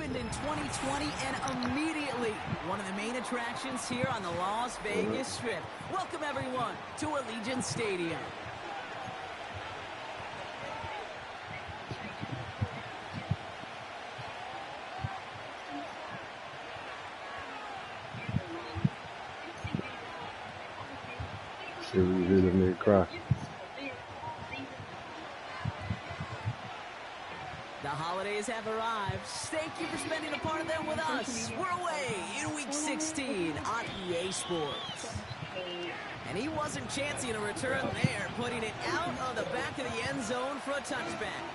opened in 2020 and immediately one of the main attractions here on the Las Vegas Strip. Welcome everyone to Allegiant Stadium. See what you did to me cry. The holidays have arrived. Thank you for spending a part of them with us. We're away in Week 16 on EA Sports. And he wasn't chancing a return there, putting it out of the back of the end zone for a touchback.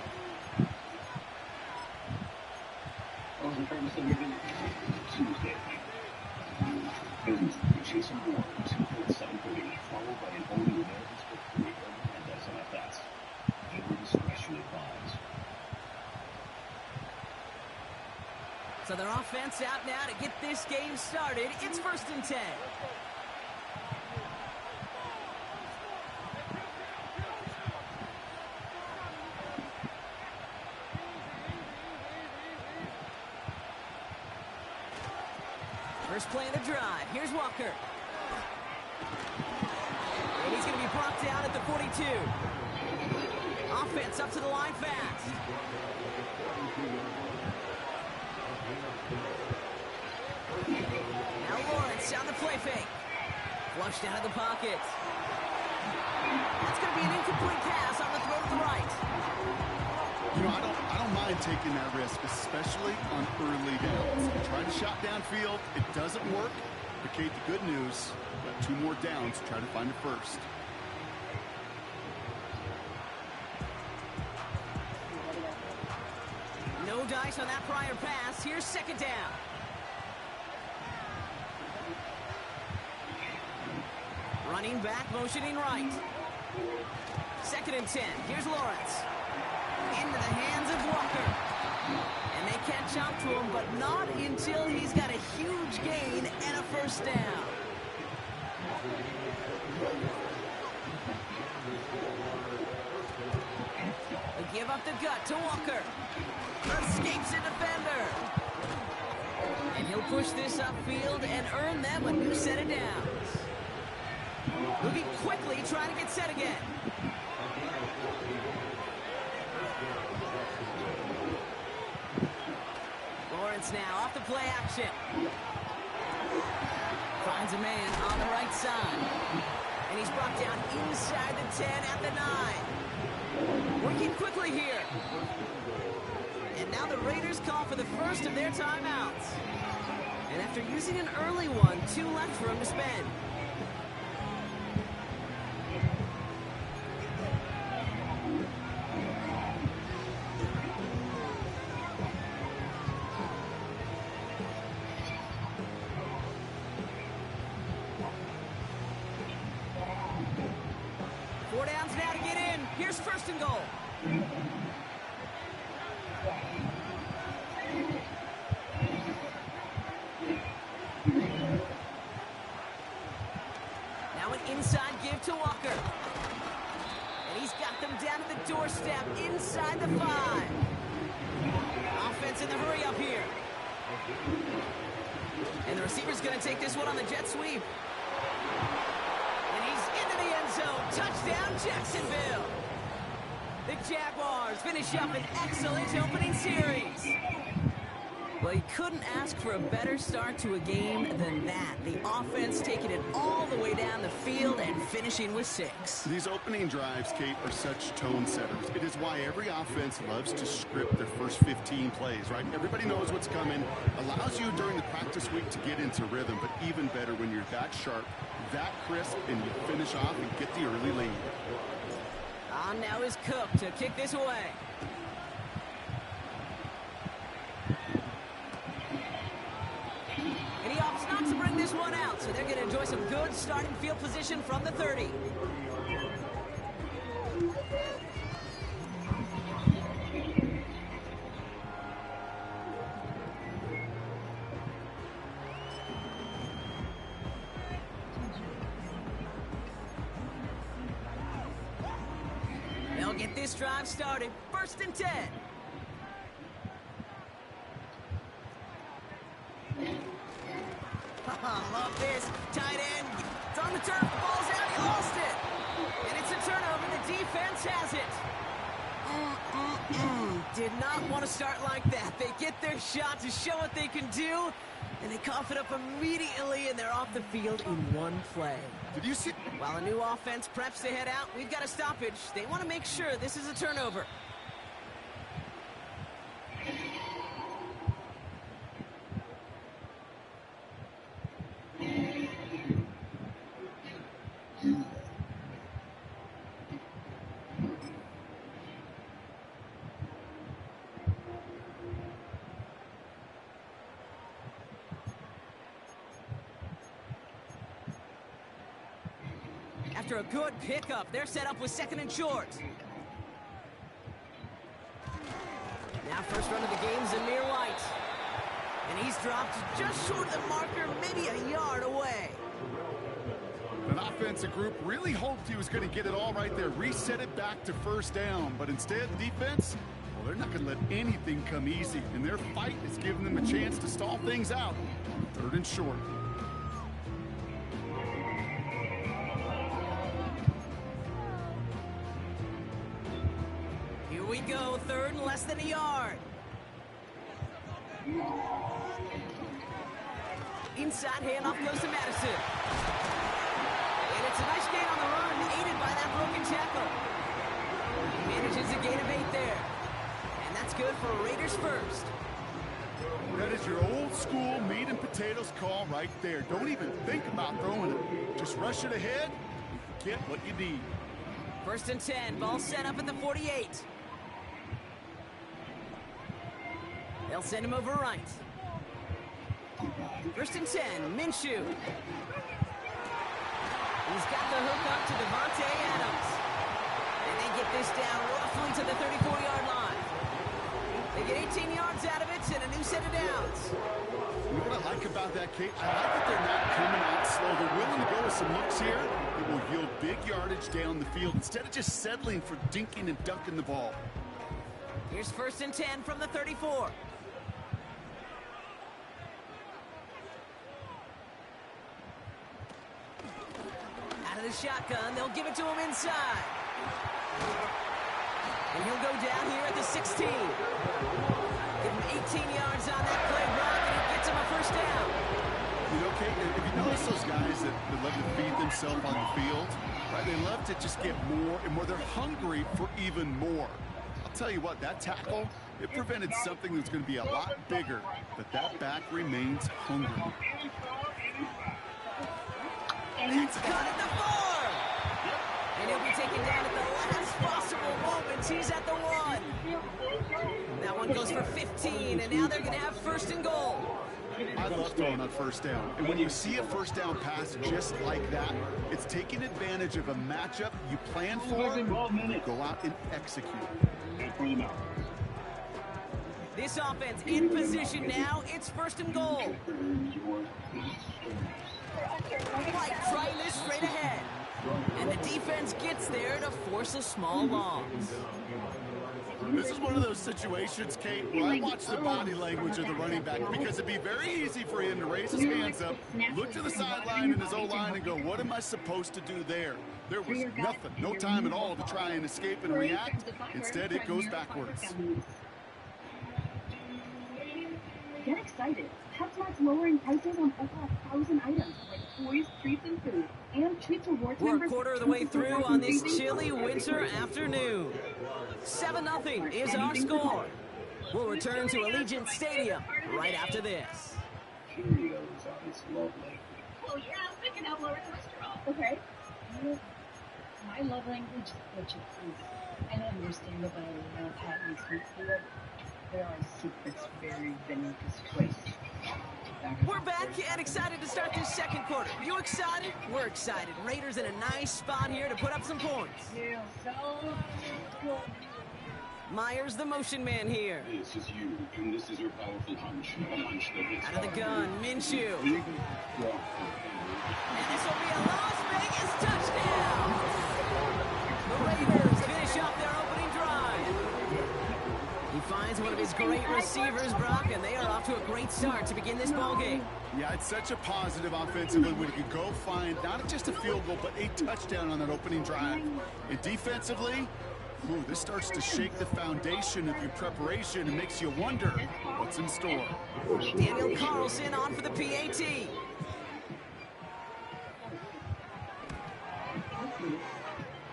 Chasing Moore, 2.730, followed by an only Americans for 3 and does NFS. Viewer discretion advised. So their offense out now to get this game started. It's 1st and 10. First play of the drive. Here's Walker. And he's going to be brought down at the 42. Offense up to the line fast. Now Lawrence on the play fake. Flushed out of the pocket. That's going to be an incomplete pass on the throw to the right. You know, I don't mind taking that risk, especially on early downs. Try to shot downfield. It doesn't work. But Kate, the good news, got 2 more downs to try to find a first. No dice on that prior pass. Here's 2nd down. Running back, motioning right. 2nd and 10. Here's Lawrence. Into the hands of Walker. And they catch up to him, but not until he's got a huge gain and a first down. They give up the gut to Walker. Escapes a defender. And he'll push this upfield and earn them a new set of downs. Moving quickly, trying to get set again. Lawrence now off the play action. Finds a man on the right side. And he's brought down inside the 10 at the 9. Working quickly here. And now the Raiders call for the first of their timeouts. And after using an early one, 2 left for him to spend. Here's 1st and goal. Now an inside give to Walker. And he's got them down at the doorstep inside the 5. Offense in the hurry up here. And the receiver's going to take this one on the jet sweep. And he's into the end zone. Touchdown, Jacksonville. The Jaguars finish up an excellent opening series. Well, you couldn't ask for a better start to a game than that. The offense taking it all the way down the field and finishing with 6. These opening drives, Kate, are such tone setters. It is why every offense loves to script their first 15 plays, right? Everybody knows what's coming. Allows you during the practice week to get into rhythm, but even better when you're that sharp, that crisp, and you finish off and get the early lead. On now is Cook to kick this away. And he opts not to bring this one out, so they're going to enjoy some good starting field position from the 30. They'll get this drive started. 1st and 10. love this. Tight end. It's on the turf. The ball's out. He lost it. And it's a turnover. The defense has it. Did not want to start like that. They get their shot to show what they can do, and they cough it up immediately, and they're off the field in one play. Did you see? While a new offense preps to head out, we've got a stoppage. They want to make sure this is a turnover. After a good pickup, they're set up with 2nd and short. Now first run of the game, Zamir White. And he's dropped just short of the marker, maybe a yard away. An offensive group really hoped he was going to get it all right there, reset it back to 1st down. But instead, the defense, well, they're not going to let anything come easy. And their fight is giving them a chance to stall things out on 3rd and short. We go, 3rd and less than a yard. Inside handoff goes to Madison. And it's a nice gain on the run, aided by that broken tackle. He manages a gain of 8 there. And that's good for Raiders first. That is your old school meat and potatoes call right there. Don't even think about throwing it. Just rush it ahead and get what you need. 1st and 10, ball set up at the 48. They'll send him over right. 1st and 10, Minshew. He's got the hook up to Devontae Adams. And they get this down roughly to the 34-yard line. They get 18 yards out of it and a new set of downs. You know what I like about that, Kate? I like that they're not coming out slow. They're willing to go with some looks here that will yield big yardage down the field instead of just settling for dinking and dunking the ball. Here's 1st and 10 from the 34. Out of the shotgun, they'll give it to him inside. And he'll go down here at the 16. Give him 18 yards on that play, Brock, and it gets him a 1st down. You know, Kate, if you notice those guys that love to feed themselves on the field, right? They love to just get more and more. They're hungry for even more. I'll tell you what, that tackle, it prevented something that's going to be a lot bigger, but that back remains hungry. That's cut at the 4. And he'll be taken down at the last possible moment. He's at the 1. That one goes for 15, and now they're going to have 1st and goal. I love throwing on 1st down. And when you see a 1st down pass just like that, it's taking advantage of a matchup you plan for, and you go out and execute. This offense in position now. It's 1st and goal. White trying this straight ahead. And the defense gets there to force a small loss. This is one of those situations, Kate, where I watch the body language of the running back because it'd be very easy for him to raise his hands up, look to the sideline and his O-line and go, what am I supposed to do there? There was nothing, no time at all to try and escape and react. Instead, it goes backwards. Get excited. PetSmart's lowering prices on over 1,000 items like toys, treats, and food. And Treats Rewards We're a members quarter of the way through on this chilly winter afternoon. 7-0 is our score. We'll return to Allegiant Stadium right after this. Cheerios are this lovely. Oh, yeah, I can have lower cholesterol. Okay. My love language, which is, I don't understand about patents and food. There are secrets buried beneath this place. We're back and excited to start this 2nd quarter. You excited? We're excited. Raiders in a nice spot here to put up some points. Yeah, so good. Myers, the motion man here. This is you, and this is your powerful hunch. A hunch that hits Out of the hard. gun, Minshew. Big drop. And this will be a Las Vegas touchdown. The Raiders finish off their opening drive. He finds one of his great receivers, Brock, and they are off to a great start to begin this ball game. Yeah, it's such a positive offensively when you go find not just a field goal, but a touchdown on that opening drive. And defensively, ooh, this starts to shake the foundation of your preparation and makes you wonder what's in store. Daniel Carlson on for the PAT.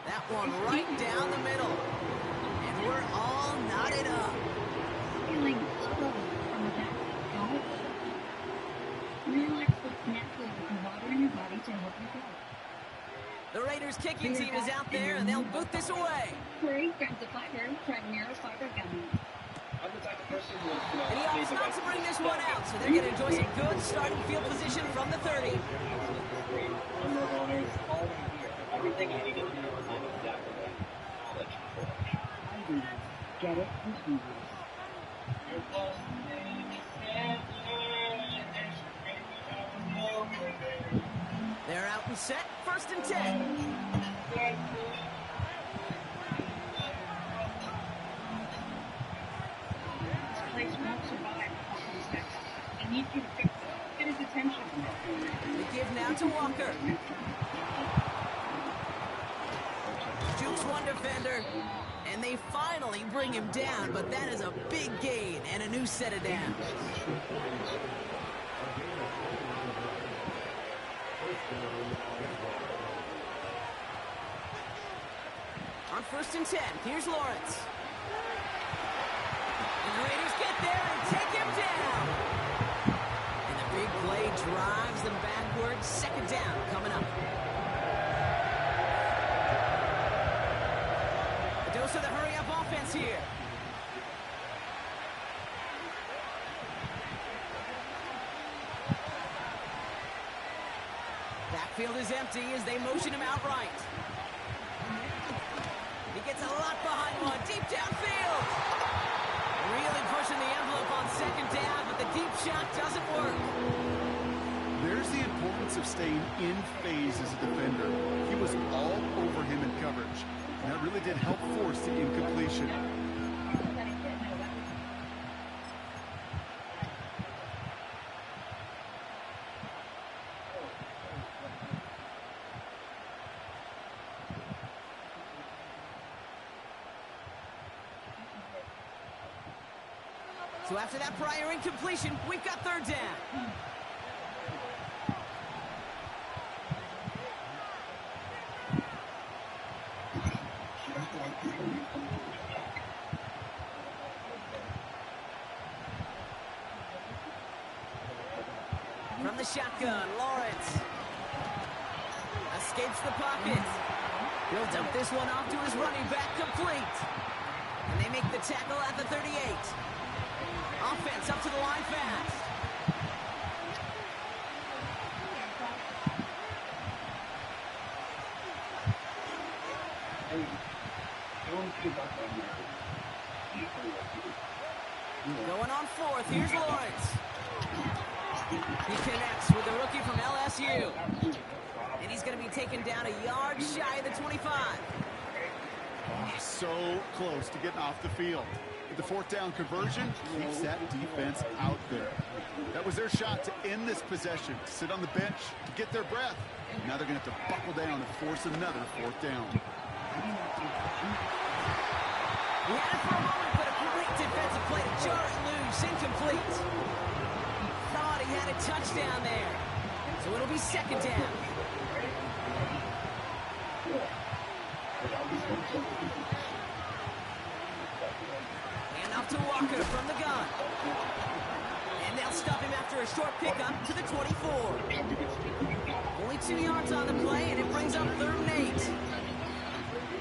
That one right down the middle. And we're all knotted up. Feeling slow from the back. Relax what's natural with water in your body to help you go. The Raiders kicking team is out there, and they'll boot this away. Corey grabs the fighter, Primero fighter gunning. And he opts not to bring this one out, so they're going to enjoy some good starting field position from the 30. Everything I need to do is exactly knowledge coach. Get it? They're out and set, 1st and 10. This place won't survive. I need you to fix it. Get his attention. They give now to Walker. Jukes one defender, and they finally bring him down, but that is a big gain and a new set of downs. On 1st and 10, here's Lawrence. And the Raiders get there and take him down. And the big play drives them backwards. 2nd down coming up. A dose of the hurry-up offense here. Backfield is empty as they motion him outright. He gets a lot behind one, deep downfield. Really pushing the envelope on 2nd down, but the deep shot doesn't work. There's the importance of staying in phase as a defender. He was all over him in coverage, and that really did help force the incompletion. So after that prior incompletion, we've got 3rd down. From the shotgun, Lawrence escapes the pocket. He'll dump this one off to his running back, complete. And they make the tackle at the 38. Offense up to the line fast. Going on 4th, here's Lawrence. He connects with the rookie from LSU. And he's going to be taken down a yard shy of the 25. Oh, so close to getting off the field. The 4th down conversion keeps that defense out there. That was their shot to end this possession, to sit on the bench, to get their breath. Now they're going to have to buckle down and force another 4th down. He had it for a moment, but a great defensive play to jar it loose, incomplete. Thought he had a touchdown there. So it'll be 2nd down. Off to Walker from the gun. And they'll stop him after a short pickup to the 24. Only 2 yards on the play, and it brings up 3rd and 8.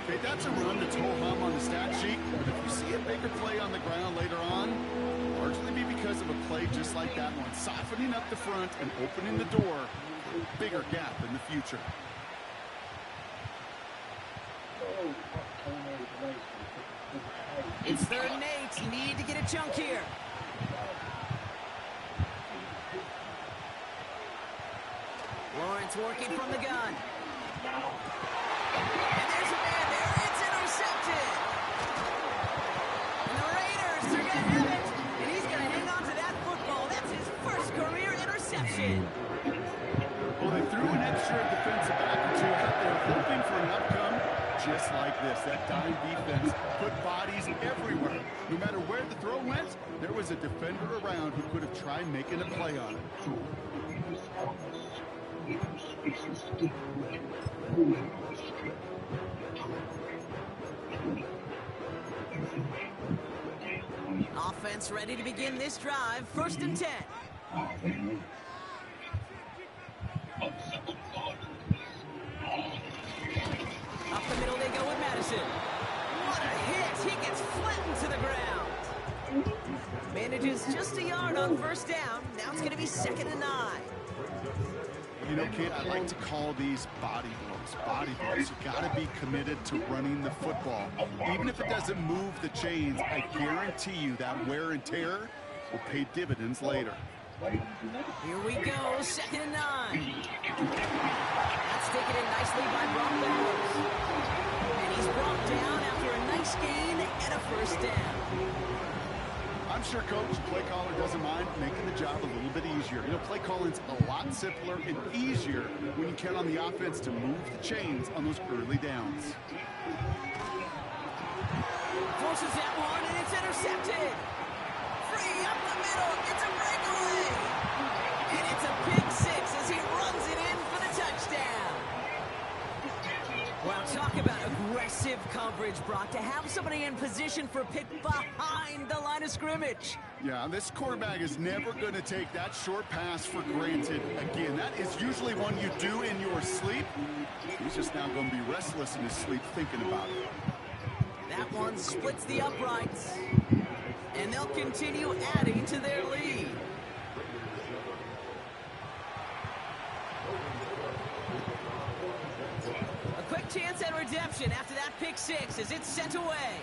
Okay, that's a run that's ho-hum on the stat sheet, but if you see a bigger play on the ground later on, largely be because of a play just like that one, softening up the front and opening the door for a bigger gap in the future. It's 3rd and 8. You need to get a chunk here. Lawrence working from the gun. And there's a man there. It's intercepted. And the Raiders are going chin. Well, they threw an extra defensive back or two out there, hoping for an outcome just like this. That dime defense put bodies everywhere. No matter where the throw went, there was a defender around who could have tried making a play on it. Offense ready to begin this drive. 1st and 10. Up the middle they go with Madison. What a hit! He gets flattened to the ground. Manages just a yard on 1st down. Now it's going to be 2nd and 9. You know, Kate, I like to call these body blows. Body blows. You got to be committed to running the football. Even if it doesn't move the chains, I guarantee you that wear and tear will pay dividends later. Here we go, 2nd and 9. That's taken in nicely by Brock Bowers. And he's brought down after a nice gain and a 1st down. I'm sure Coach, play caller doesn't mind making the job a little bit easier. You know, play calling's a lot simpler and easier when you count on the offense to move the chains on those early downs. Forces that one, and it's intercepted. Free up the middle, it's a breakaway. And it's a pick 6 as he runs it in for the touchdown. Wow, talk about aggressive coverage, Brock, to have somebody in position for a pick behind the line of scrimmage. Yeah, this quarterback is never going to take that short pass for granted. Again, that is usually one you do in your sleep. He's just now going to be restless in his sleep thinking about it. That one splits the uprights. And they'll continue adding to their lead. A quick chance at redemption after that pick 6 as it's sent away.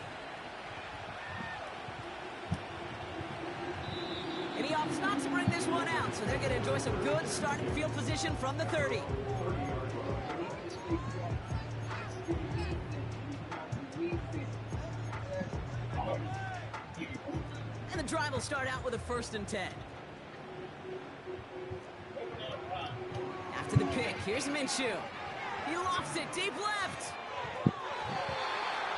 And he opts not to bring this one out, so they're going to enjoy some good starting field position from the 30. And the drive will start out with a 1st and 10. After the pick, here's Minshew. He lofts it deep left.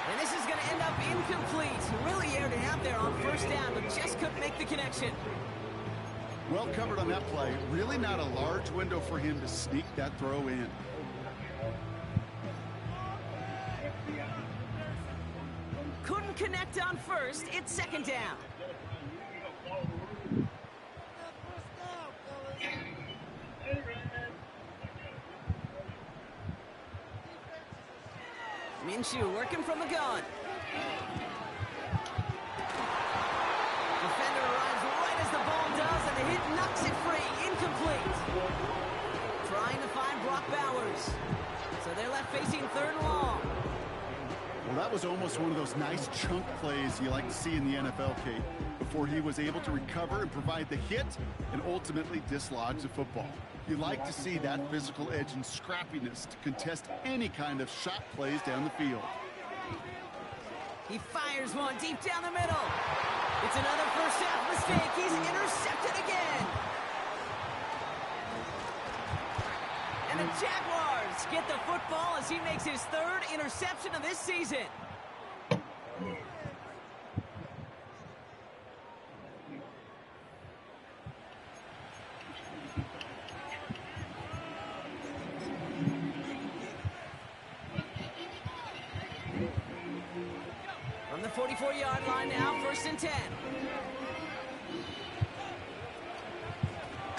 And this is going to end up incomplete. Really aired it out there on 1st down, but just couldn't make the connection. Well covered on that play. Really not a large window for him to sneak that throw in. Couldn't connect on 1st. It's 2nd down. Minshew working from the gun. Defender arrives right as the ball does, and the hit knocks it free. Incomplete. Trying to find Brock Bowers. So they're left facing 3rd and long. Well, that was almost one of those nice chunk plays you like to see in the NFL, Kate, before he was able to recover and provide the hit and ultimately dislodge the football. You like to see that physical edge and scrappiness to contest any kind of shot plays down the field. He fires one deep down the middle. It's another 1st half mistake. He's intercepted again. And the Jaguars get the football as he makes his 3rd interception of this season. From the 44-yard line now, 1st and 10.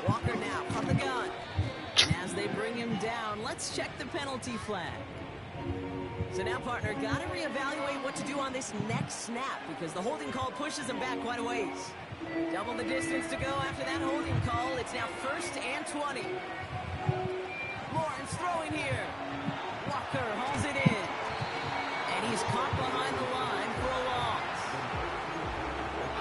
Walker now from the gun. And as they bring him down, let's check the penalty flag. So now, partner, got to reevaluate what to do on this next snap because the holding call pushes him back quite a ways. Double the distance to go after that holding call. It's now 1st and 20. Lawrence throwing here. Walker hauls it in. And he's caught behind the line for a loss.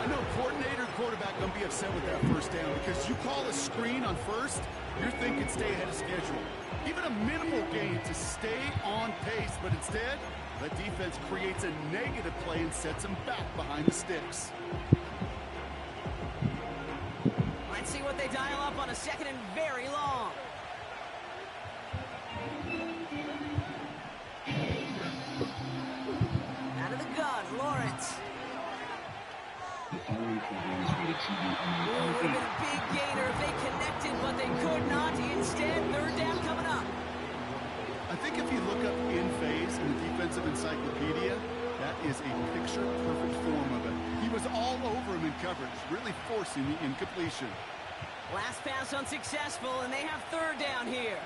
I know coordinator and quarterback going to be upset with that 1st down because you call a screen on 1st, you're thinking stay ahead of schedule. Even a minimal gain to stay on pace, but instead, the defense creates a negative play and sets them back behind the sticks. Let's see what they dial up on a second and very long. Out of the gun, Lawrence. The following program is rated TV Ooh, would have been a big gainer if they connected, but they could not. Instead, third down coming up. I think if you look up in phase in the defensive encyclopedia, that is a picture-perfect form of it. He was all over him in coverage, really forcing the incompletion. Last pass unsuccessful, and they have third down here.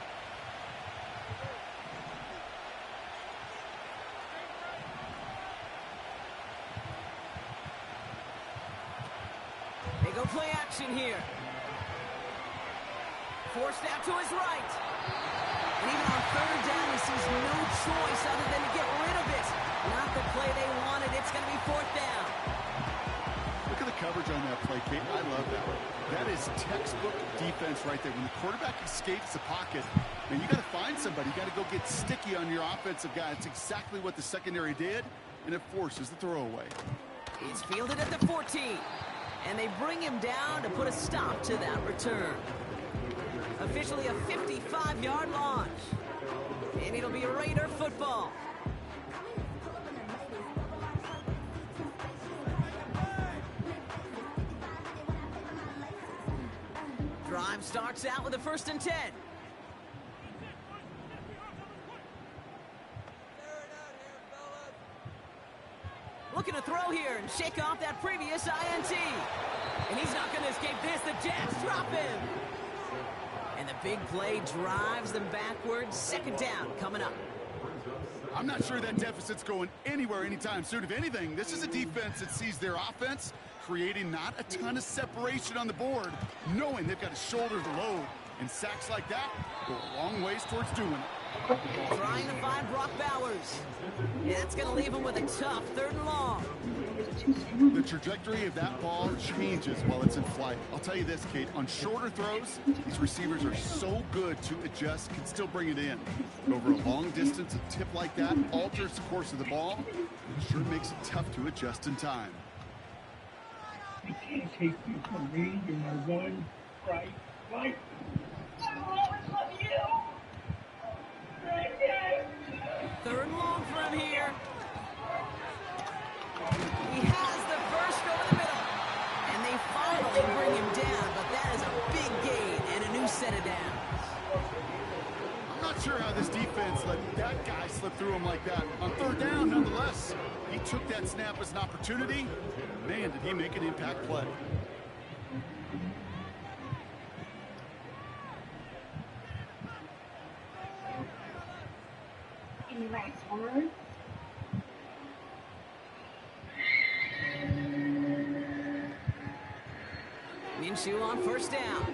They go play action here. Forced out to his right. And even on third down, he sees no choice other than to get rid of it. Not the play they wanted. It's going to be fourth down. Look at the coverage on that play, Kate. I love that one. That is textbook defense right there. When the quarterback escapes the pocket, and you got to find somebody. You got to go get sticky on your offensive guy. It's exactly what the secondary did, and it forces the throwaway. He's fielded at the 14. And they bring him down to put a stop to that return. Officially a 55-yard launch. And it'll be a Raider football. Drive starts out with a 1st and 10. Looking to throw here and shake off that previous INT. And he's not going to escape this. The Jets drop him. And the big play drives them backwards. Second down coming up. I'm not sure that deficit's going anywhere anytime soon. If anything, this is a defense that sees their offense creating not a ton of separation on the board, knowing they've got to shoulder the load. And sacks like that go a long ways towards doing it. Trying to find Brock Bowers. Yeah, that's going to leave him with a tough 3rd and long. The trajectory of that ball changes while it's in flight. I'll tell you this, Kate, on shorter throws, these receivers are so good to adjust, can still bring it in. But over a long distance, a tip like that alters the course of the ball. It sure makes it tough to adjust in time. I can't take you from me. You're my one bright light. I will always love you. 3rd and long for him here. He has the first over the middle. And they finally bring him down, but that is a big gain and a new set of downs. I'm not sure how this defense let that guy slip through him like that. On 3rd down, nonetheless, he took that snap as an opportunity. Man, did he make an impact play. Any last words? Minshew on 1st down.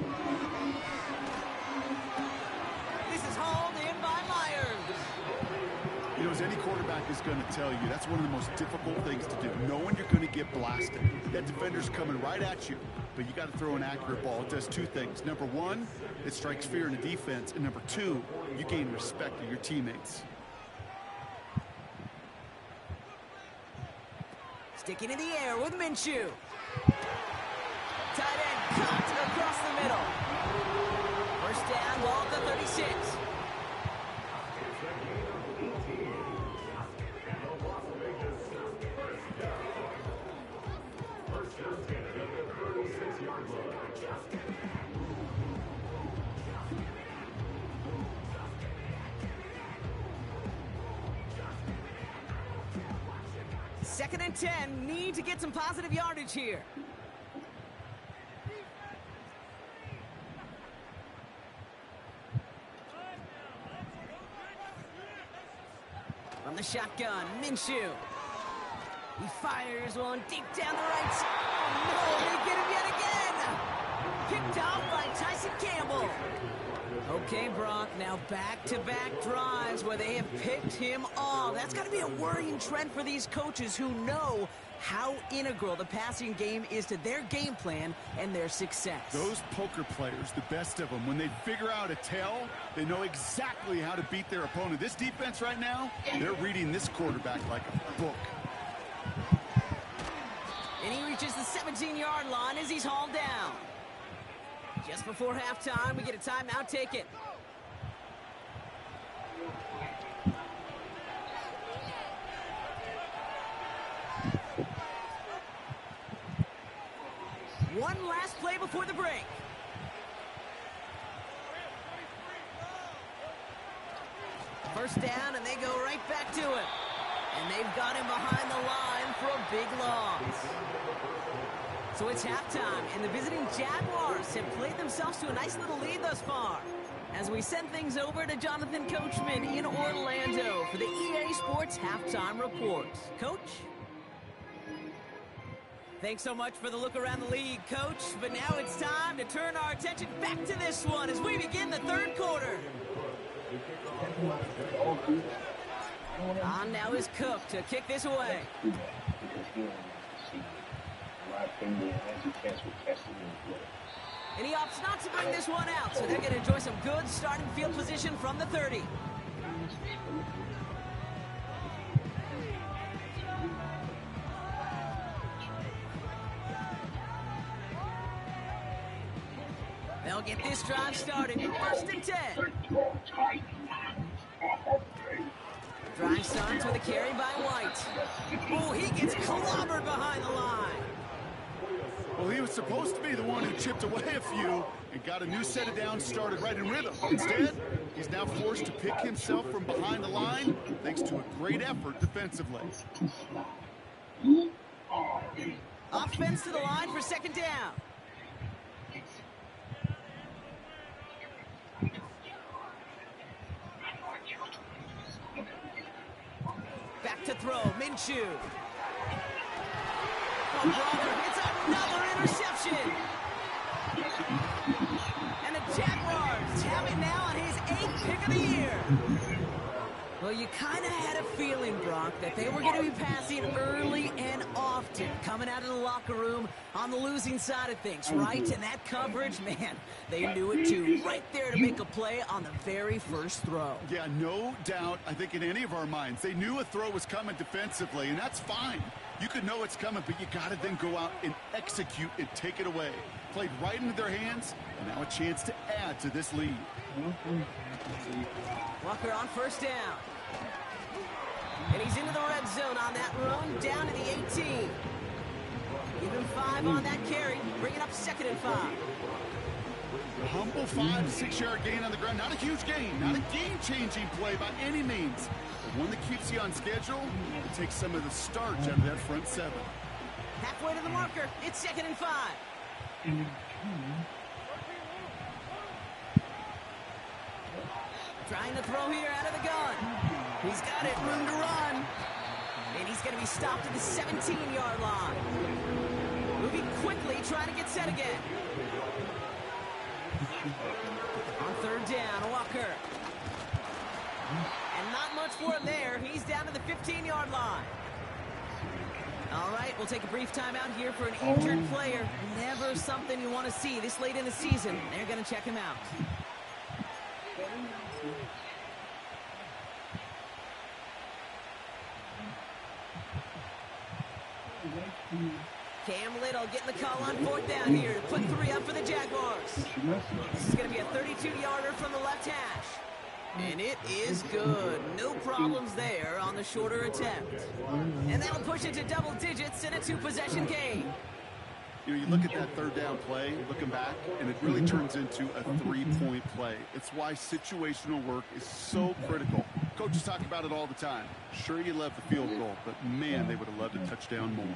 This is hauled in by Myers. You know, as any quarterback is going to tell you, that's one of the most difficult things to do, knowing you're going to get blasted. That defender's coming right at you, but you got to throw an accurate ball. It does 2 things. Number 1, it strikes fear in the defense, and number 2, you gain respect of your teammates. Sticking in the air with Minshew. Tight end cut across the middle. 1st down, ball at the 36. Second and 10, need to get some positive yardage here. From the shotgun, Minshew. He fires one deep down the right side. Oh, no, they get him yet again. Picked off by Tyson Campbell. Okay, Brock, now back-to-back drives where they have picked him off. That's got to be a worrying trend for these coaches who know how integral the passing game is to their game plan and their success. Those poker players, the best of them, when they figure out a tell, they know exactly how to beat their opponent. This defense right now, they're reading this quarterback like a book. And he reaches the 17-yard line as he's hauled down. Just before halftime, we get a timeout taken. One last play before the break. First down, and they go right back to it. And they've got him behind the line for a big loss. So it's halftime, and the visiting Jaguars have played themselves to a nice little lead thus far. As we send things over to Jonathan Coachman in Orlando for the EA Sports Halftime Report. Coach? Thanks so much for the look around the league, Coach. But now it's time to turn our attention back to this one as we begin the third quarter. On now is Cook to kick this away. And he opts not to bring this one out, so they're going to enjoy some good starting field position from the 30. They'll get this drive started. First and 10. Drive starts with a carry by White. Oh, he gets clobbered behind the line. Well, he was supposed to be the one who chipped away a few and got a new set of downs started right in rhythm. Instead, he's now forced to pick himself from behind the line thanks to a great effort defensively. Offense to the line for second down. Back to throw, Minshew. Oh, brother, it's another interception. And the Jaguars have it now on his 8th pick of the year. Well, you kind of had a feeling, Brock, that they were going to be passing early and often, coming out of the locker room on the losing side of things, right? And that coverage, man, they knew it too. Right there to make a play on the very first throw. Yeah, no doubt, I think in any of our minds, they knew a throw was coming defensively, and that's fine. You could know it's coming, but you got to then go out and execute and take it away. Played right into their hands, and now a chance to add to this lead. Walker on first down. And he's into the red zone on that run, down to the 18. Even 5 on that carry, bringing up 2nd and 5. A humble 5 to 6 yard gain on the ground. Not a huge gain, not a game-changing play by any means. But one that keeps you on schedule and takes some of the starch out of that front 7. Halfway to the marker, it's 2nd and 5. Trying to throw here out of the gun. He's got it, room to run. And he's going to be stopped at the 17-yard line. Moving quickly, trying to get set again. On third down, Walker. And not much for him there. He's down to the 15-yard line. All right, we'll take a brief timeout here for an injured player. Never something you want to see this late in the season. They're going to check him out. Cam Little getting the call on 4th down here to put 3 up for the Jaguars. This is going to be a 32-yarder from the left hash. And it is good. No problems there on the shorter attempt. And that'll push it to double digits in a 2-possession game. You know, you look at that third down play, looking back, and it really turns into a 3-point play. It's why situational work is so critical. Coaches talk about it all the time. Sure, you love the field goal, but man, they would have loved a touchdown more.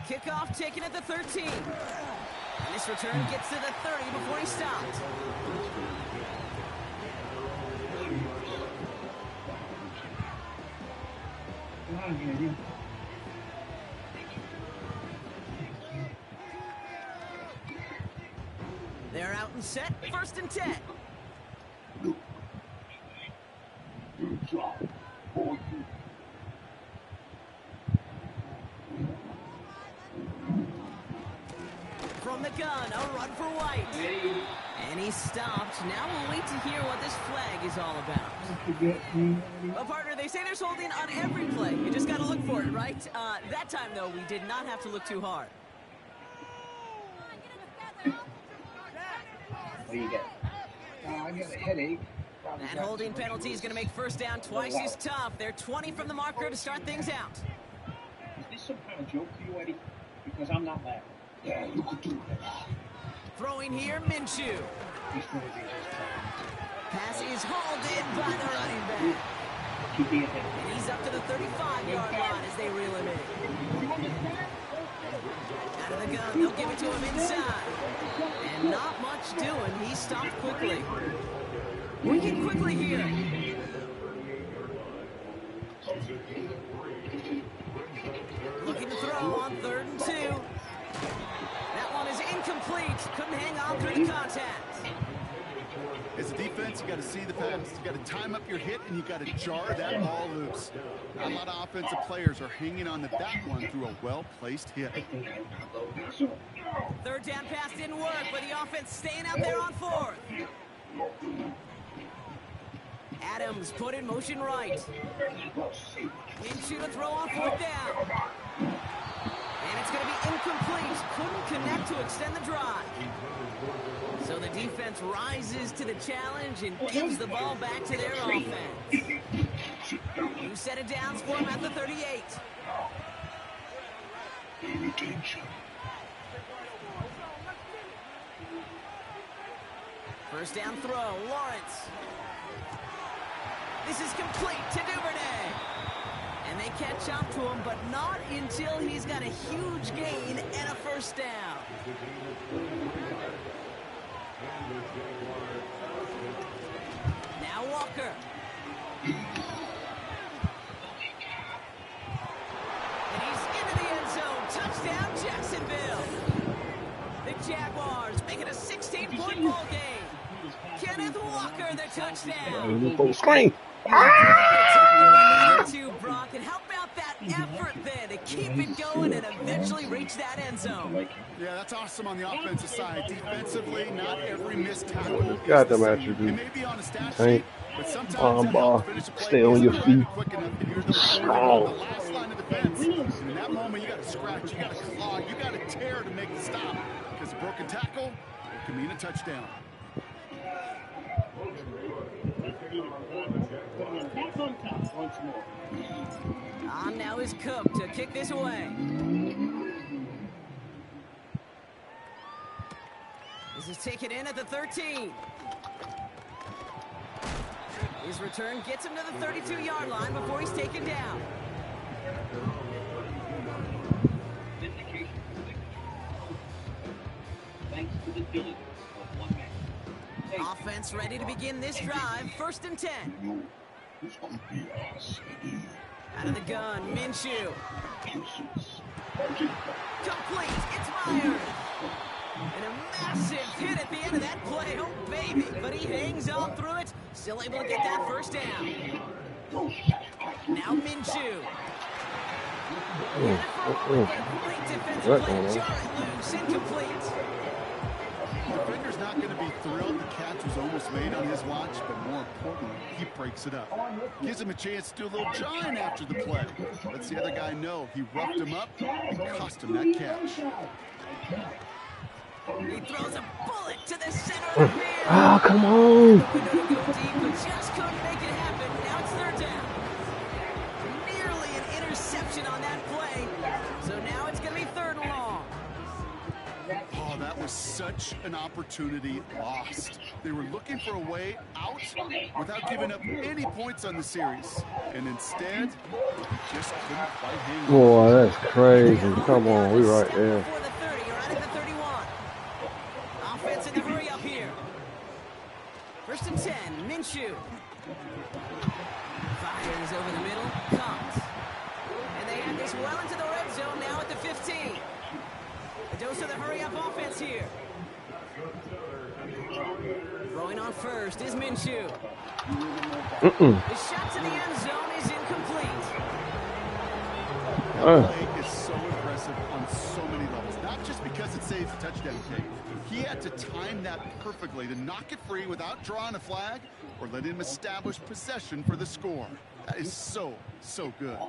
Kickoff taken at the 13. And this return gets to the 30 before he stopped. They're out and set. 1st and 10. From the gun, a run for White. And he stopped. Now we'll wait to hear what this flag is all about. Well, partner, they say there's holding on every play. You just got to look for it, right? That time, though, we did not have to look too hard. What do you get? I got a headache. That holding penalty is going to make first down twice as tough. They're 20 from the marker to start things out. Is this some kind of joke to you, Eddie? Because I'm not laughing. Yeah, you could do that. Throwing here, Minshew. Pass is hauled in by the running back. And he's up to the 35-yard line as they reel him in. Out of the gun, they'll give it to him inside. And not much doing. He stopped quickly. Working quickly here. Looking to throw on 3rd and 2. That one is incomplete. Couldn't hang on through the contact. As a defense, you got to see the pass. You got to time up your hit, and you got to jar that ball loose. Not a lot of offensive players are hanging on to that one through a well-placed hit. 3rd down pass didn't work, but the offense staying out there on 4th. Adams put in motion right. Minshew to throw on 4th down. And it's going to be incomplete. Couldn't connect to extend the drive. So the defense rises to the challenge and gives the ball back to their offense. Who set it down for him at the 38. First down throw, Lawrence. This is complete to Duvernay. And they catch up to him, but not until he's got a huge gain and a first down. Now Walker. And he's into the end zone. Touchdown, Jacksonville. The Jaguars make it a 16-point ball game. Kenneth Walker, the touchdown. Full screen. To Brock, and how about that effort there to keep it going and eventually reach that end zone? Yeah, that's awesome on the offensive side. Defensively, not every missed tackle. Got them It attributes. may be on a stat Tank, sheet, but sometimes palm that bar, helps finish a play stay on your because you're feet. quick enough and you're the on the last line of defense. And in that moment, you got to scratch, you got to claw, you got to tear to make the stop. Because a broken tackle can mean a touchdown. On now is Cook to kick this away. This is taken in at the 13. His return gets him to the 32-yard line before he's taken down. Thanks to the diligence of one man. Offense ready to begin this drive. 1st and 10. Out of the gun, Minshew. Complete. It's Myers. And a massive hit at the end of that play. Oh, baby. But he hangs on through it. Still able to get that first down. Now Minshew. Great defensive play. Jar it loose. Incomplete. The defender's not going to be thrilled the catch was almost made on his watch, but more importantly, he breaks it up. Gives him a chance to do a little jawing after the play. Lets the other guy know he roughed him up and cost him that catch. He throws a bullet to the center of the field. Oh, come on. Go deep, but just couldn't make it happen. Now it's 3rd down. Nearly an interception on that play. So now it's going to be 3rd and long. Oh, that was such an opportunity lost. They were looking for a way out without giving up any points on the series. And instead, he just couldn't quite hang on. Boy, that's crazy. Come on, we right there. Before the 30, or right at the 31. Offense in the hurry up here. 1st and 10, Minshew. Fires over the middle, caught. And they have this well into the red zone now at the 15. A dose of the hurry-up offense here. Throwing on first is Minshew. The shot to the end zone is incomplete. That play is so impressive on so many levels. Not just because it saves a touchdown kick. He had to time that perfectly to knock it free without drawing a flag or letting him establish possession for the score. That is so, so good.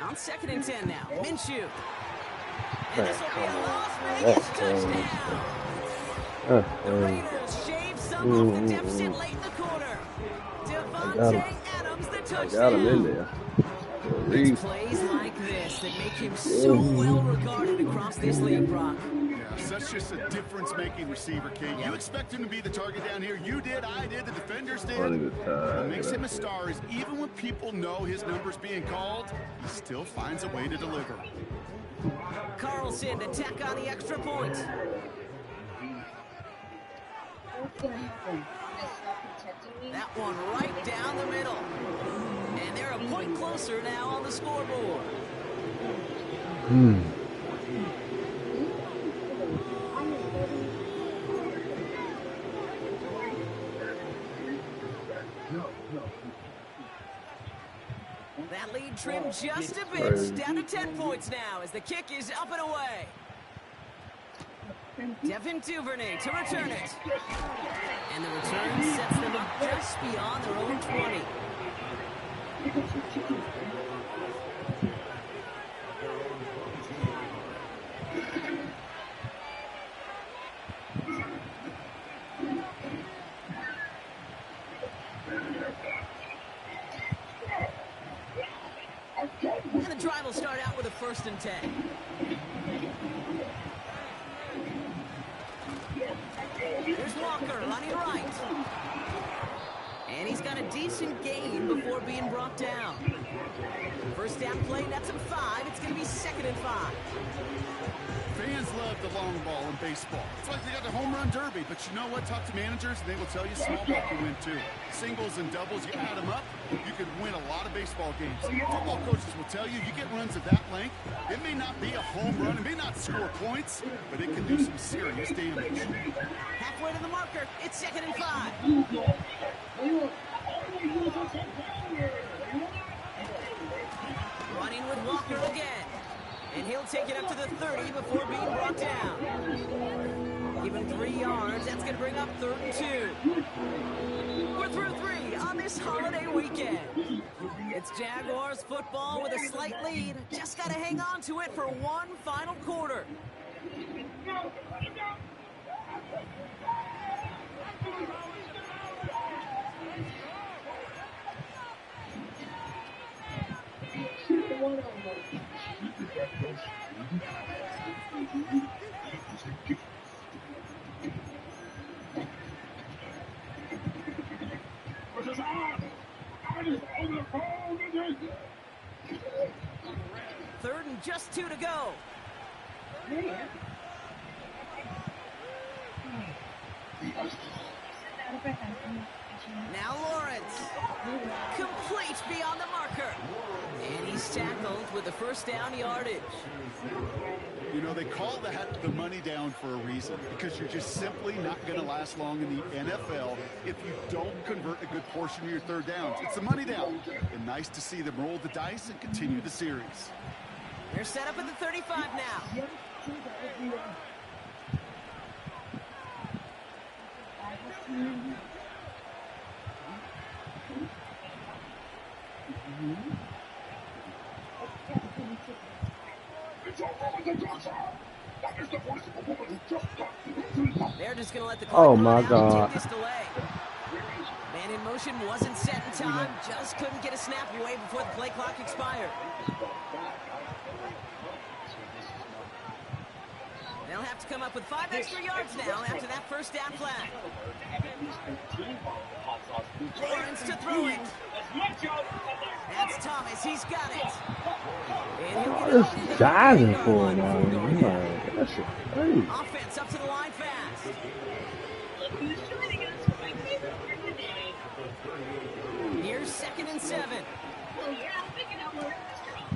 On 2nd and 10 now, Minshew. And this will be a Las Vegas touchdown. The Raiders shave some off the deficit late in the quarter. Devontae Adams, the touchdown. Got him in there. It's plays like this that make him so well regarded across this league, Brock. Yeah, such just a difference-making receiver, Kate. You expect him to be the target down here. You did, I did, the defenders did. What makes him a star is even when people know his number's being called, he still finds a way to deliver. Carlson to tack on the extra point. What's going to happen? They stop protecting me? That one right down the middle. And they're a point closer now on the scoreboard. That lead trimmed just a bit, down to 10 points now as the kick is up and away. Devin Duvernay to return it. And the return sets them up just beyond their own 20. And the drive will start out with a 1st and 10. Here's Walker running right. And he's got a decent gain before being brought down. First down play, nets him 5. It's going to be 2nd and 5. Fans love the long ball in baseball. It's like they got the home run derby, but you know what? Talk to managers, and they will tell you small ball can win too. Singles and doubles, you add them up, you could win a lot of baseball games. Football coaches will tell you, you get runs of that length, it may not be a home run, it may not score points, but it can do some serious damage. Halfway to the marker, it's 2nd and 5. Running with Walker again. And he'll take it up to the 30 before being brought down. Even 3 yards, that's going to bring up 3rd and 2. We're through 3 on this holiday weekend. It's Jaguars football with a slight lead. Just got to hang on to it for one final quarter. Third and just 2 to go. Now Lawrence. Complete beyond the marker. And he's tackled with the 1st down yardage. You know, they call that the money down for a reason, because you're just simply not going to last long in the NFL if you don't convert a good portion of your 3rd downs. It's the money down. And nice to see them roll the dice and continue the series. They're set up at the 35 now. They're just going to let the clock run out and take this delay. Man in motion wasn't set in time, just couldn't get a snap away before the play clock expired. They'll have to come up with 5 extra yards now after that 1st down flag. Lawrence to throw it. That's Thomas. He's got it. And he'll get it Just diving for him. That shit crazy. Offense up to the line fast. Here's 2nd and 7.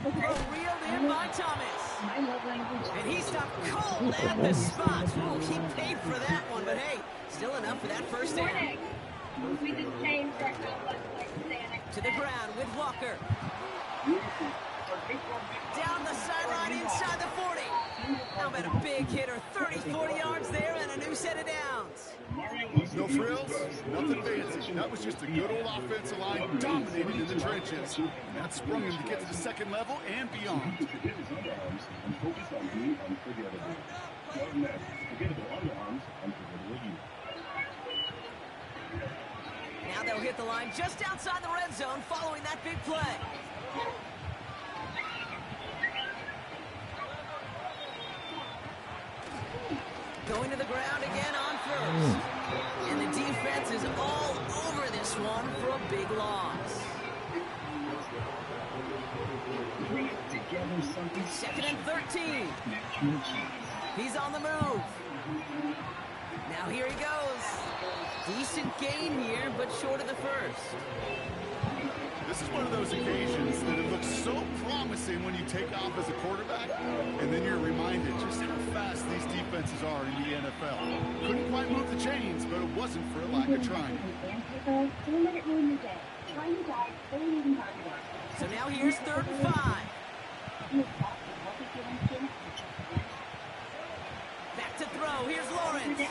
Reeled in by Thomas. And he stopped cold at the spot. Ooh, he paid for that one, but hey, still enough for that 1st down. To the ground with Walker. Down the sideline inside the 40. How about a big hitter, 30, 40 yards there and a new set of downs. No frills, nothing fancy. That was just a good old offensive line dominated in the trenches. That sprung him to get to the second level and beyond. Forget his underarms and focus on being unforgettable. Not net, forgettable underarms, unforgettable you. Now they'll hit the line just outside the red zone following that big play. Going to the ground again on first. And the defense is all over this one for a big loss. Second and 13. He's on the move. Now here he goes. Decent gain here, but short of the first. This is one of those occasions that it looks so promising when you take off as a quarterback, and then you're reminded just how fast these defenses are in the NFL. Couldn't quite move the chains, but it wasn't for a lack of trying. So now here's 3rd and 5. Back to throw. Here's Lawrence.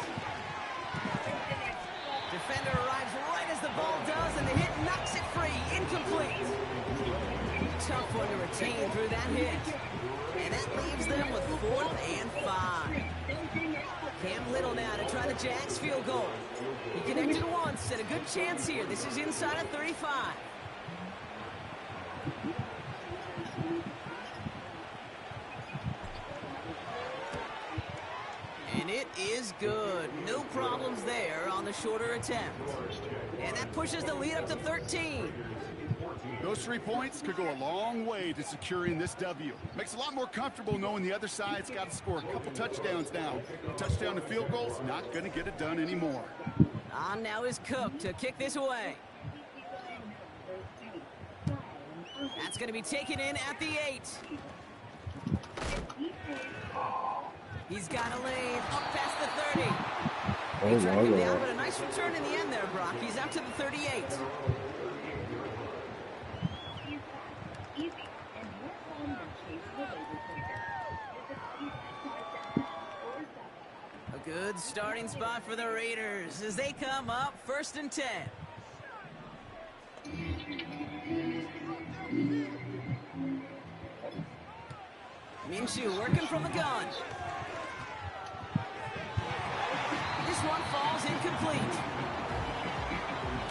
Defender arrives right as the ball does, and the hit knocks it free. Incomplete. Tough one to retain through that hit. And that leaves them with 4th and 5. Cam Little now to try the Jags field goal. He connected once, and a good chance here. This is inside of 35. And it is good. No problems there on the shorter attempt. And that pushes the lead up to 13. Those 3 points could go a long way to securing this W. Makes it a lot more comfortable knowing the other side's got to score a couple touchdowns now. A touchdown to field goal's not going to get it done anymore. On now is Cook to kick this away. That's going to be taken in at the 8. He's got a lane up past the 30. They track him down, but a nice return in the end there, Brock. He's out to the 38. A good starting spot for the Raiders as they come up 1st and 10. Minshew working from the gun. This one falls incomplete.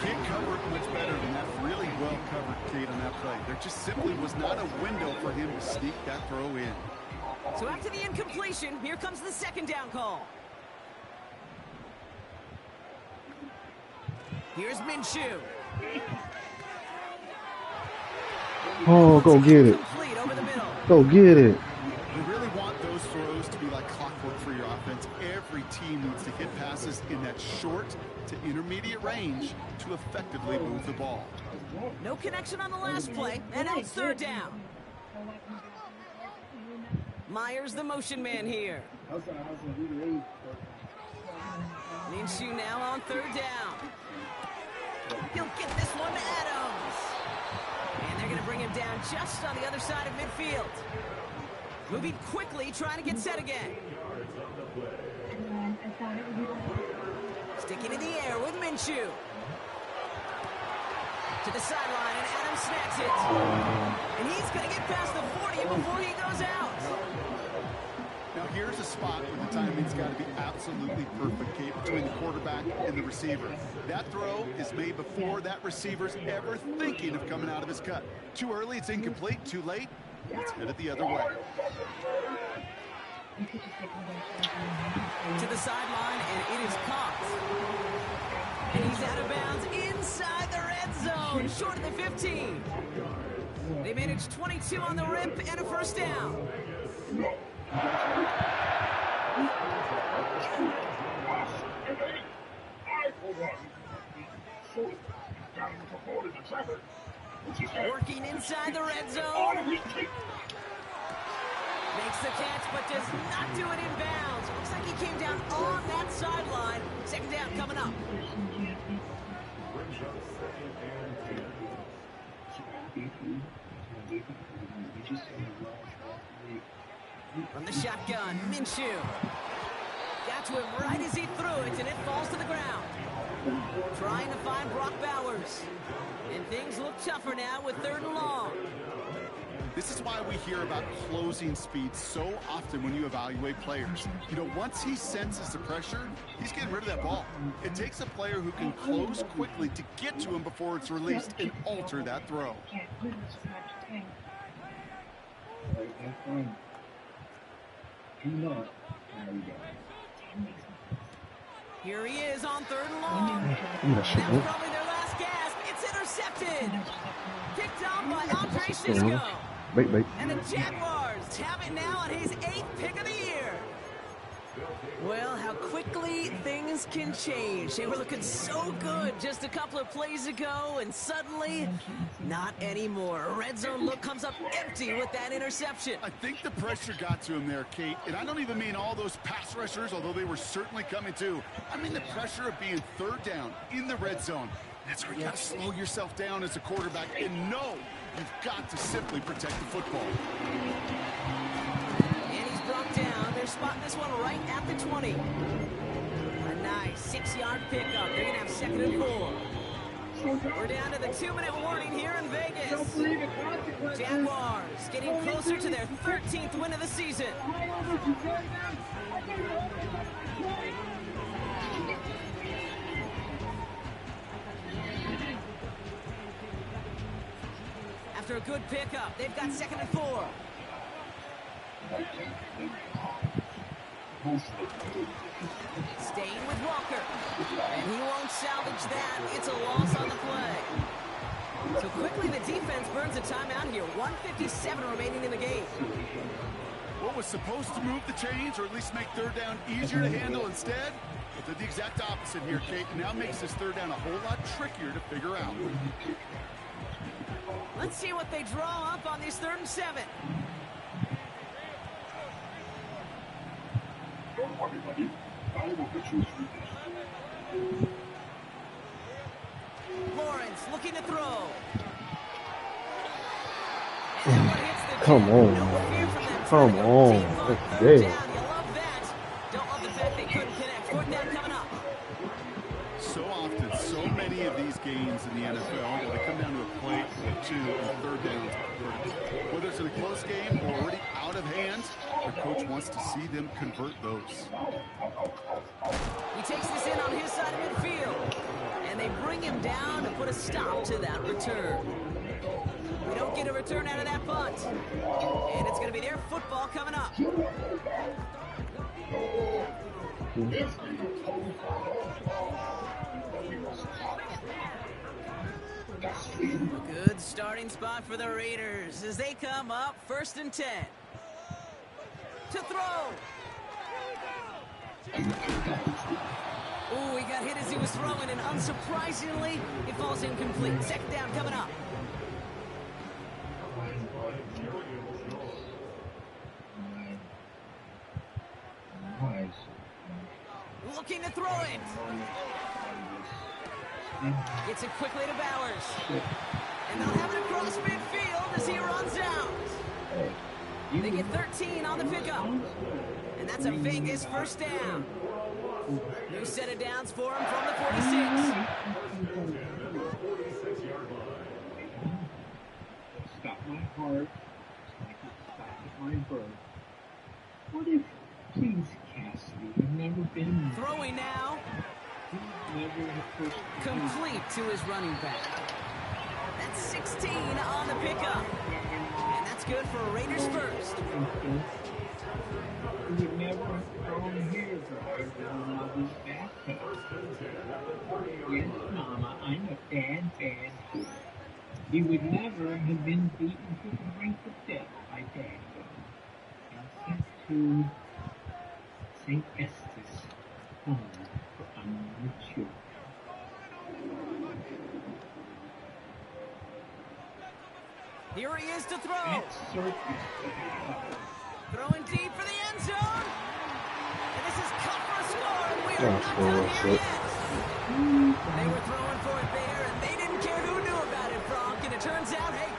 Can't cover it much better than that really well covered Kate on that play. There just simply was not a window for him to sneak that throw in. So after the incompletion, here comes the 2nd down call. Here's Minshew. Oh, go get it. Over the middle. Go get it. You really want those throws to be like clockwork for your offense. Every team needs to hit passes in that short to intermediate range to effectively move the ball. No connection on the last play, and now it's 3rd down. Myers, the motion man here. Minshew now on 3rd down. He'll get this one to Adams. And they're going to bring him down just on the other side of midfield. Moving quickly, trying to get set again. Sticking in the air with Minshew. To the sideline, and Adams snacks it. And he's going to get past the 40 before he goes out. Now here's a spot where the timing's got to be absolutely perfect, Kate, between the quarterback and the receiver. That throw is made before that receiver's ever thinking of coming out of his cut. Too early, it's incomplete. Too late, it's headed the other way. To the sideline, and it is caught. And he's out of bounds inside the red zone, short of the 15. They managed 22 on the rip and a 1st down. Working inside the red zone. Makes the catch, but does not do it in bounds. Looks like he came down on that sideline. 2nd down coming up. From the shotgun, Minshew. Got to him right as he threw it, and it falls to the ground. Trying to find Brock Bowers. And things look tougher now with 3rd and long. This is why we hear about closing speed so often when you evaluate players. You know, once he senses the pressure, he's getting rid of that ball. It takes a player who can close quickly to get to him before it's released and alter that throw. Here he is on 3rd and long. That's probably their last gasp. It's intercepted. Picked off by Andre Sisco. Wait. And the Jaguars have it now on his 8th pick of the year. Well, how quickly things can change. They were looking so good just a couple of plays ago, and suddenly, not anymore. A red zone look comes up empty with that interception. I think the pressure got to him there, Kate, and I don't even mean all those pass rushers, although they were certainly coming too. I mean the pressure of being 3rd down in the red zone. That's where you got to slow yourself down as a quarterback and know you've got to simply protect the football. And he's brought down. They're spotting this one right at the 20. A nice 6-yard pickup. They're going to have 2nd and 4. We're down to the 2-minute warning here in Vegas. Jaguars getting closer to their 13th win of the season. After a good pickup, they've got 2nd and 4. Staying with Walker. And he won't salvage that. It's a loss on the play. So quickly the defense burns a timeout here. 1:57 remaining in the game. What was supposed to move the chains, or at least make 3rd down easier to handle instead? But did the exact opposite here, Kate. And now makes this 3rd down a whole lot trickier to figure out. Let's see what they draw up on this 3rd and 7. Lawrence looking to throw. And that one hits the Come jet. on, No man. fear from them. Come on. Team on That's 3rd dead. down. You love that. Don't love the fact they couldn't connect. 4th down coming up. So often, so many of these games in the NFL, they come down to a play or 2 and 3rd downs. Whether it's in a close game or already out of hand, the coach wants to see them convert those. He takes this in on his side of midfield. And they bring him down to put a stop to that return. We don't get a return out of that punt. And it's going to be their football coming up. Good starting spot for the Raiders as they come up 1st and 10. To throw. Oh, he got hit as he was throwing, and unsurprisingly, it falls incomplete. 2nd down coming up. Looking to throw it. Gets it quickly to Bowers. And they'll have it across midfield as he runs out. They get 13 on the pickup. And that's a Vegas 1st down. New set of downs for him from the 46. Stop my heart. Stop my birth. What if, please, Cassidy, you've never been Throwing now. never the first Complete to his running back. That's 16 on the pickup. And that's good for Raiders 1st. You would never have thrown here, brother, than mother's bathtub. Yes, Mama, I'm a bad kid. You would never have been beaten to the brink of death by Dad. And sent to St. Estes, home for unmature. Here he is to throw. That circus. Throwing deep for the end zone. And this is cut for a score. And we are Yeah, not score, done that's here it. yet. They were throwing for it there, and they didn't care who knew about it, Bronk. And it turns out, hey,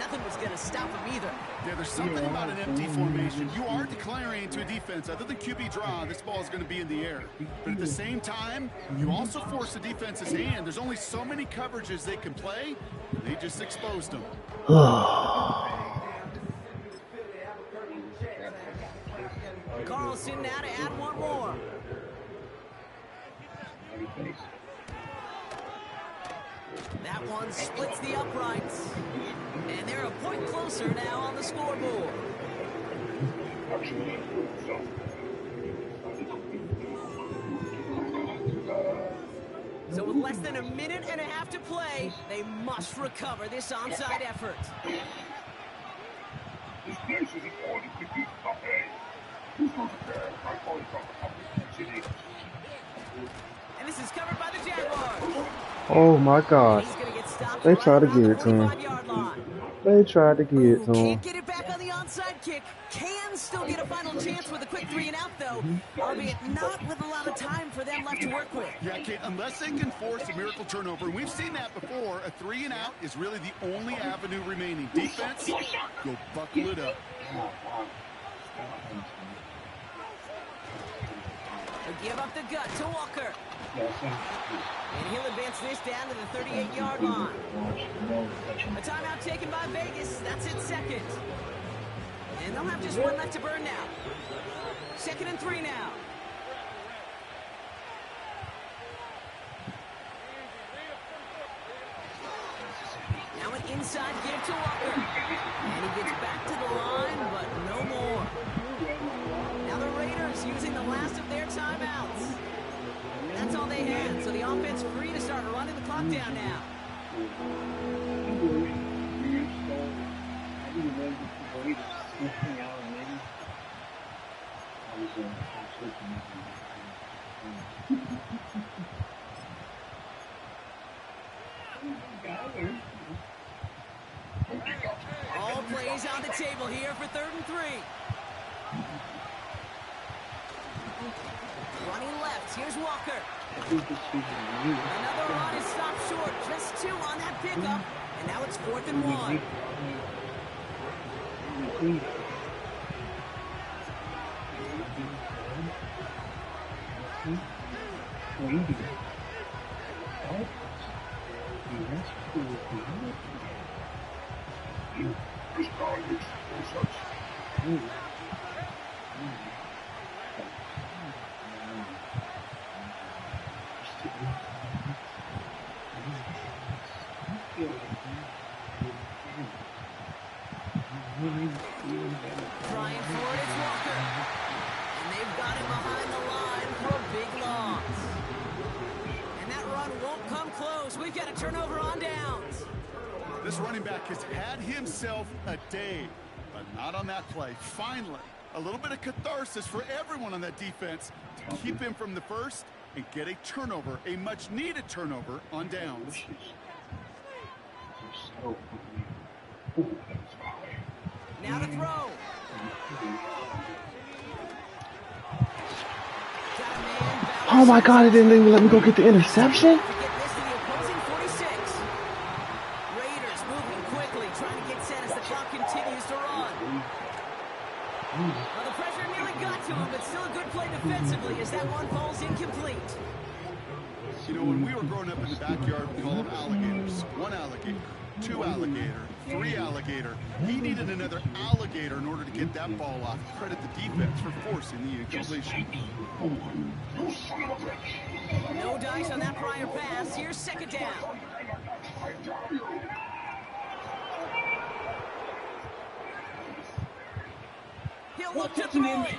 nothing was going to stop him either. Yeah, there's something about an empty formation. You are declaring to a defense, other than QB draw, this ball is going to be in the air. But at the same time, you also force the defense's hand. There's only so many coverages they can play. They just exposed them. Carlson now to add one more. That one splits the uprights. And they're a point closer now on the scoreboard. So with less than a minute and a half to play, they must recover this onside effort. And this is covered by the Jaguars. Oh my gosh. They tried to get it to him. They tried to get it to him. Can't get it back on the onside kick. Can still get a final chance with a quick 3 and out though, albeit not with a lot of time for them left to work with. Yeah, Kate, unless they can force a miracle turnover, and we've seen that before, a 3 and out is really the only avenue remaining. Defense, go buckle it up. They give up the gut to Walker. And he'll advance this down to the 38-yard line. A timeout taken by Vegas. That's its second. And they'll have just one left to burn now. 2nd and 3 now. Now an inside give to Walker. And he gets back to the line, but no more. Now the Raiders using the last of their timeouts. That's all they had, so the offense free to start running the clock down now. All plays on the table here for 3rd and 3. Running left, here's Walker. Another run is stopped short, just 2 on that pickup, and now it's 4th and 1. Trying for it, it's Walker. And they've got him behind the line for a big loss. And that run won't come close. We've got a turnover on downs. This running back has had himself a day, but not on that play. Finally, a little bit of catharsis for everyone on that defense to keep him from the first and get a turnover, a much-needed turnover on downs. Now to throw. Oh my God, it didn't even let me go get the interception? Raiders moving quickly, trying to get set as the clock continues to run. Well, the pressure nearly got to him, but still a good play defensively as that one falls incomplete. You know, when we were growing up in the backyard, we called them alligators. 1 alligator, 2 alligator, 3 alligator. He needed another alligator in order to get that ball off. Credit the defense for forcing the incompletion. No dice on that prior pass. Here's 2nd down. He'll look to throw it.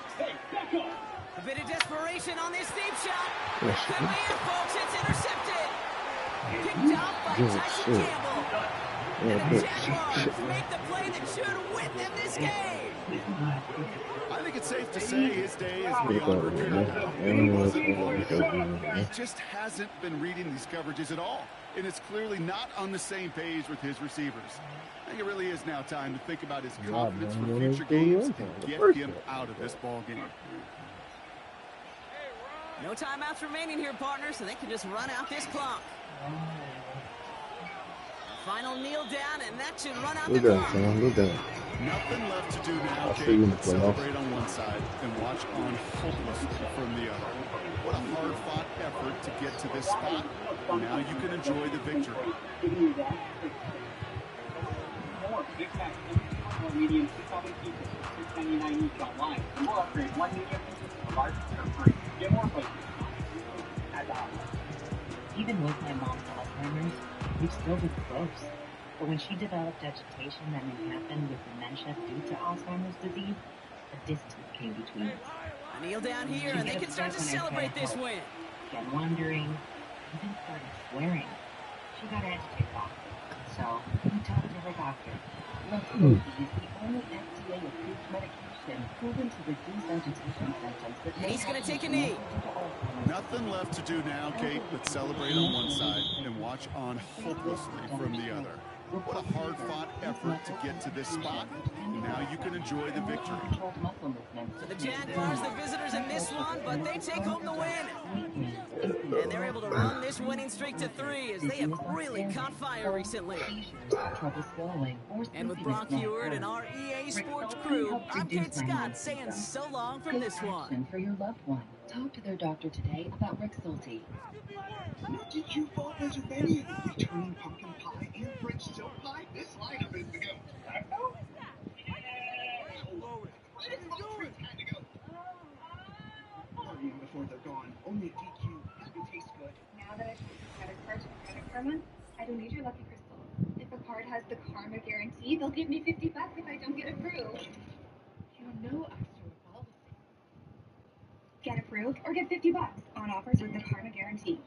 A bit of desperation on this deep shot. Could be it, folks. It's intercepted. Picked up by Tyson Campbell. And the Jaguars make the play that should win them this game. I think it's safe to say his day is beyond repair. He wasn't going to. He just hasn't been reading these coverages at all. And it's clearly not on the same page with his receivers. I think it really is now time to think about his confidence for future games and get him out of this ball game. No timeouts remaining here, partner, so they can just run out this clock. Final kneel down, and that should run out Look the at clock. Sam. Look at Nothing left to do now, I'll see Kate, you in the but playoffs. celebrate on one side and watch on hopelessly from the other. What a hard-fought effort to get to this spot. Now you can enjoy the victory. More Big Mac, more medium, 6 pieces, $6.99 each online. And we'll upgrade 1 medium, a large for free. Get more places. At the outlet. Even with my mom's Alzheimer's, we've still been close. But when she developed agitation that may happen with dementia due to Alzheimer's disease, a distance came between us. A kneel down here, and they can start to celebrate this win. Began wondering, even started swearing. She got agitated often, so we talked to her doctor. Rexulti is the only FDA-approved medication proven to reduce agitation symptoms that may He's gonna happen take a connected knee. to Alzheimer's. Nothing left to do now, Kate, but celebrate on one side and watch on hopelessly from the other. What a hard-fought effort to get to this spot. Now you can enjoy the victory. So the Jaguars, the visitors in this one, but they take home the win. And they're able to run this winning streak to 3 as they have really caught fire recently. And with Brock Heward and our EA Sports crew, I'm Kate Scott saying so long from this one. For your loved one. Talk to their doctor today about Rexulti. Did you fall as of any of the returning pumpkin pie and French silk pie? This lineup is to go. Before they're gone, only a DQ. It tastes good. Now that I've used credit card to Credit Karma, I don't need your lucky crystal. If a card has the karma guarantee, they'll give me $50 if I don't get approved. No extra policy. Get approved or get $50 on offers with the karma guarantee.